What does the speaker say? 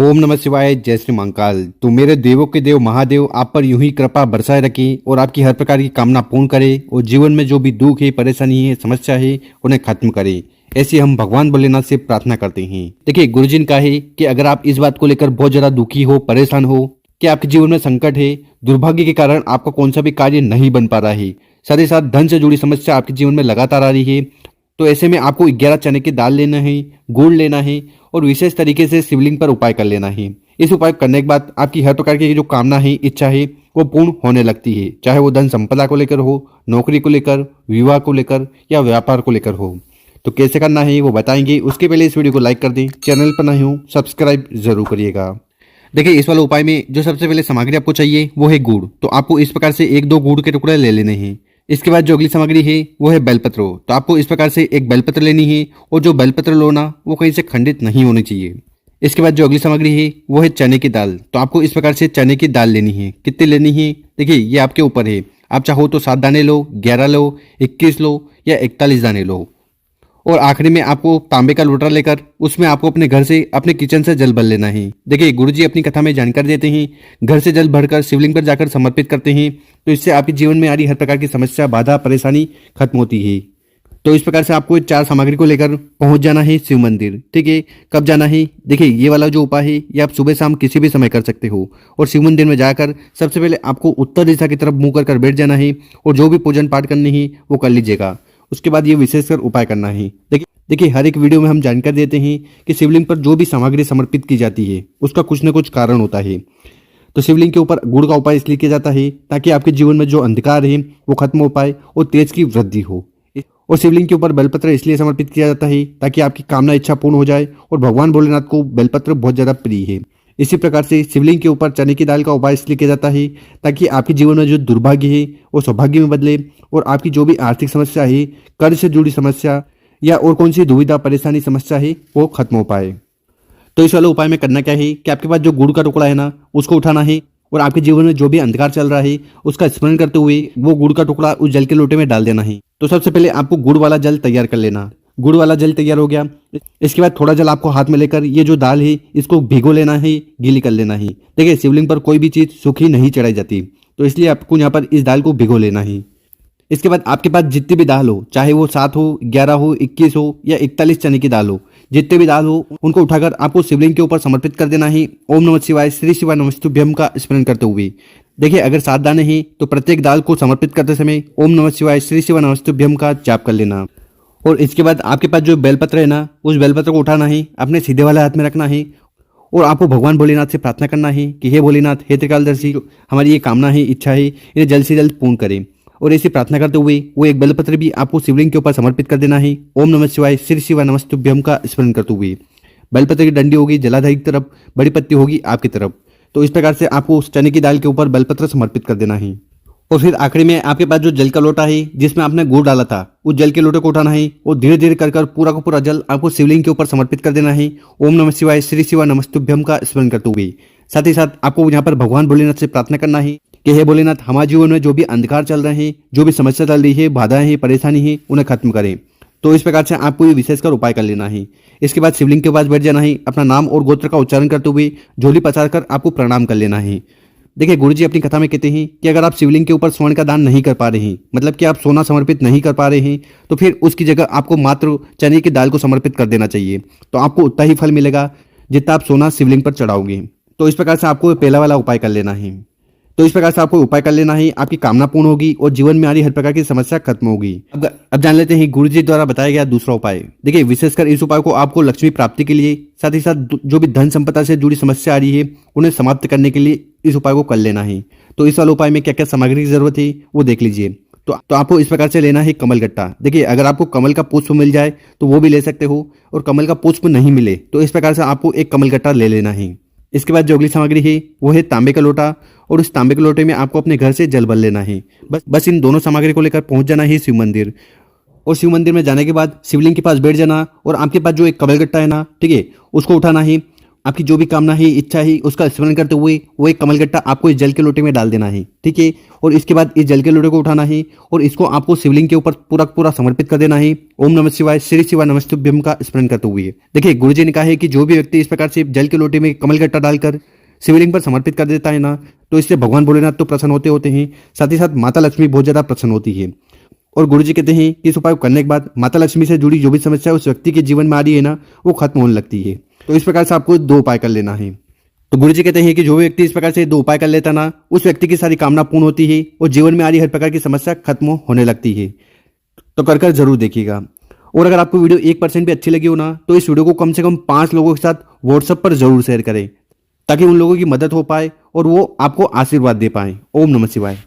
ओम नमः शिवाय। जय श्री महाकाल। तो मेरे देवों के देव महादेव आप पर यूं ही कृपा बरसाए रखें और आपकी हर प्रकार की कामना पूर्ण करे और जीवन में जो भी दुख है, परेशानी है, समस्या है, उन्हें खत्म करे। ऐसी हम भगवान भोलेनाथ से प्रार्थना करते हैं। देखिए, गुरुजी ने कहा है कि अगर आप इस बात को लेकर बहुत ज्यादा दुखी हो, परेशान हो कि आपके जीवन में संकट है, दुर्भाग्य के कारण आपका कौन सा भी कार्य नहीं बन पा रहा है, साथ ही साथ धन से जुड़ी समस्या आपके जीवन में लगातार आ रही है, तो ऐसे में आपको 11 चने की दाल लेना है, गुड़ लेना है और विशेष तरीके से शिवलिंग पर उपाय कर लेना है। इस उपाय करने के बाद आपकी हर प्रकार की जो कामना है, इच्छा है, वो पूर्ण होने लगती है, चाहे वो धन संपदा को लेकर हो, नौकरी को लेकर, विवाह को लेकर या व्यापार को लेकर हो। तो कैसे करना है वो बताएंगे। उसके पहले इस वीडियो को लाइक कर दें, चैनल पर नहीं हो सब्सक्राइब जरूर करिएगा। देखिए, इस वाले उपाय में जो सबसे पहले सामग्री आपको चाहिए वो है गुड़। तो आपको इस प्रकार से 1-2 गुड़ के टुकड़े ले लेने हैं। इसके बाद जो अगली सामग्री है वो है बेलपत्र। तो आपको इस प्रकार से एक बेलपत्र लेनी है और जो बेलपत्र लो ना, वो कहीं से खंडित नहीं होनी चाहिए। इसके बाद जो अगली सामग्री है वो है चने की दाल। तो आपको इस प्रकार से चने की दाल लेनी है। कितनी लेनी है देखिए, ये आपके ऊपर है। आप चाहो तो 7 दाने लो, 11 लो, 21 लो या 41 दाने लो। और आखिरी में आपको तांबे का लोटा लेकर उसमें आपको अपने घर से, अपने किचन से जल भर लेना है। देखिए, गुरुजी अपनी कथा में जानकारी देते हैं, घर से जल भरकर शिवलिंग पर जाकर समर्पित करते हैं तो इससे आपके जीवन में आ रही हर प्रकार की समस्या, बाधा, परेशानी खत्म होती है। तो इस प्रकार से आपको 4 सामग्री को लेकर पहुंच जाना है शिव मंदिर। ठीक है, कब जाना है देखिए, ये वाला जो उपाय है ये आप सुबह शाम किसी भी समय कर सकते हो। और शिव मंदिर में जाकर सबसे पहले आपको उत्तर दिशा की तरफ मुंह कर बैठ जाना है और जो भी पूजन पाठ करनी है वो कर लीजिएगा। उसके बाद ये विशेषकर उपाय करना है। देखिए, हर एक वीडियो में हम जानकारी देते हैं कि शिवलिंग पर जो भी सामग्री समर्पित की जाती है उसका कुछ न कुछ कारण होता है। तो शिवलिंग के ऊपर गुड़ का उपाय इसलिए किया जाता है ताकि आपके जीवन में जो अंधकार है वो खत्म हो पाए और तेज की वृद्धि हो। और शिवलिंग के ऊपर बेलपत्र इसलिए समर्पित किया जाता है ताकि आपकी कामना, इच्छा पूर्ण हो जाए और भगवान भोलेनाथ को बेलपत्र बहुत ज्यादा प्रिय है। इसी प्रकार से शिवलिंग के ऊपर चने की दाल का उपाय इसलिए किया जाता है ताकि आपके जीवन में जो दुर्भाग्य है वो सौभाग्य में बदले और आपकी जो भी आर्थिक समस्या है, कर्ज से जुड़ी समस्या या और कौन सी दुविधा, परेशानी, समस्या है वो खत्म हो पाए। तो इस वाले उपाय में करना क्या है कि आपके पास जो गुड़ का टुकड़ा है ना, उसको उठाना है और आपके जीवन में जो भी अंधकार चल रहा है उसका स्मरण करते हुए वो गुड़ का टुकड़ा उस जल के लोटे में डाल देना है। तो सबसे पहले आपको गुड़ वाला जल तैयार कर लेना। गुड़ वाला जल तैयार हो गया, इसके बाद थोड़ा जल आपको हाथ में लेकर ये जो दाल है इसको भिगो लेना है, गीली कर लेना है। देखिए, शिवलिंग पर कोई भी चीज सूखी नहीं चढ़ाई जाती, तो इसलिए आपको यहाँ पर इस दाल को भिगो लेना है। इसके बाद आपके पास जितनी भी दाल हो, चाहे वो 7 हो, 11 हो, 21 हो या 41 चने की दाल हो, जितने भी दाल हो उनको उठाकर आपको शिवलिंग के ऊपर समर्पित कर देना है। ओम नमः शिवाय, श्री शिवाय नमस्तुभ्यम का स्मरण करते हुए। देखिए, अगर 7 दाने हैं तो प्रत्येक दाल को समर्पित करते समय ओम नमः शिवाय, श्री शिवाय नमस्तुभ्यम का जाप कर लेना। और इसके बाद आपके पास जो बेलपत्र है ना, उस बेलपत्र को उठाना है, अपने सीधे वाले हाथ में रखना है और आपको भगवान भोलेनाथ से प्रार्थना करना है कि हे भोलेनाथ, हे त्रिकालदर्शी, हमारी ये कामना है, इच्छा है, इन्हें जल्द से जल्द पूर्ण करें। और ऐसी प्रार्थना करते हुए वो एक बेलपत्र भी आपको शिवलिंग के ऊपर समर्पित कर देना है। ओम नमः शिवाय, श्री शिवाय नमस्तुभ्यम का स्मरण करते हुए। बेलपत्र की डंडी होगी जलाधारी की तरफ, बड़ी पत्ती होगी आपकी तरफ। तो इस प्रकार से आपको उस चने की दाल के ऊपर बेलपत्र समर्पित कर देना है। और फिर आखिरी में आपके पास जो जल का लोटा है जिसमें आपने गुड़ डाला था, उस जल के लोटे को उठाना है और धीरे धीरे कर पूरा का पूरा जल आपको शिवलिंग के ऊपर समर्पित कर देना है। ओम नमः शिवाय, श्री शिवाय नमस्तुभ्यम का स्मरण करते हुए। साथ ही साथ आपको यहाँ पर भगवान भोलेनाथ से प्रार्थना करना है कि हे भोलेनाथ, हमारे जीवन में जो भी अंधकार चल रहे हैं, जो भी समस्या चल रही है, बाधाएं हैं, परेशानी है, उन्हें खत्म करें। तो इस प्रकार से आपको ये विशेषकर उपाय कर लेना है। इसके बाद शिवलिंग के पास बैठ जाना है, अपना नाम और गोत्र का उच्चारण करते हुए झोली पसार कर आपको प्रणाम कर लेना है। देखिए, गुरुजी अपनी कथा में कहते हैं कि अगर आप शिवलिंग के ऊपर स्वर्ण का दान नहीं कर पा रहे हैं, मतलब कि आप सोना समर्पित नहीं कर पा रहे हैं, तो फिर उसकी जगह आपको मात्र चने की दाल को समर्पित कर देना चाहिए। तो आपको उतना ही फल मिलेगा जितना आप सोना शिवलिंग पर चढ़ाओगे। तो इस प्रकार से आपको पहला वाला उपाय कर लेना है। तो इस प्रकार से आपको उपाय कर लेना है, आपकी कामना पूर्ण होगी और जीवन में आ रही हर प्रकार की समस्या खत्म होगी। अब जान लेते हैं गुरुजी द्वारा बताया गया दूसरा उपाय। देखिए, विशेषकर इस उपाय को आपको लक्ष्मी प्राप्ति के लिए, साथ ही साथ जो भी धन संपदा से जुड़ी समस्या आ रही है उन्हें समाप्त करने के लिए इस उपाय को कर लेना है। तो इस वाले उपाय में क्या क्या सामग्री की जरूरत है वो देख लीजिए। तो आपको इस प्रकार से लेना है कमल गट्टा। देखिए, अगर आपको कमल का पुष्प मिल जाए तो वो भी ले सकते हो, और कमल का पुष्प नहीं मिले तो इस प्रकार से आपको एक कमल गट्टा ले लेना है। इसके बाद जो अगली सामग्री है वो है तांबे का लोटा, और उस तांबे के लोटे में आपको अपने घर से जल भर लेना है। बस इन दोनों सामग्री को लेकर पहुंच जाना है शिव मंदिर। और शिव मंदिर में जाने के बाद शिवलिंग के पास बैठ जाना और आपके पास जो एक कमल गट्टा है ना, ठीक है, उसको उठाना है आपकी जो भी कामना है, इच्छा है, उसका स्मरण करते हुए वो एक कमलगट्टा आपको इस जल के लोटे में डाल देना है, ठीक है। और इसके बाद इस जल के लोटे को उठाना है और इसको आपको शिवलिंग के ऊपर पूरा पूरा समर्पित कर देना है। ओम नमः शिवाय, श्री शिवाय नमस्तुभ्यम का स्मरण करते हुए। देखिए, गुरुजी ने कहा है कि जो भी व्यक्ति इस प्रकार से जल के लोटे में कमलगट्टा डालकर शिवलिंग पर समर्पित कर देता है ना, तो इससे भगवान भोलेनाथ तो प्रसन्न होते हैं, साथ ही साथ माता लक्ष्मी बहुत ज्यादा प्रसन्न होती है। और गुरुजी कहते हैं कि इस उपाय को करने के बाद माता लक्ष्मी से जुड़ी जो भी समस्या उस व्यक्ति के जीवन में आ रही है ना, वो खत्म होने लगती है। तो इस प्रकार से आपको 2 उपाय कर लेना है। तो गुरुजी कहते हैं कि जो व्यक्ति इस प्रकार से 2 उपाय कर लेता ना, उस व्यक्ति की सारी कामना पूर्ण होती है और जीवन में आ रही हर प्रकार की समस्या खत्म होने लगती है। तो कर जरूर देखिएगा। और अगर आपको वीडियो 1% भी अच्छी लगी हो ना, तो इस वीडियो को कम से कम 5 लोगों के साथ व्हाट्सएप पर जरूर शेयर करें, ताकि उन लोगों की मदद हो पाए और वो आपको आशीर्वाद दे पाए। ओम नमः शिवाय।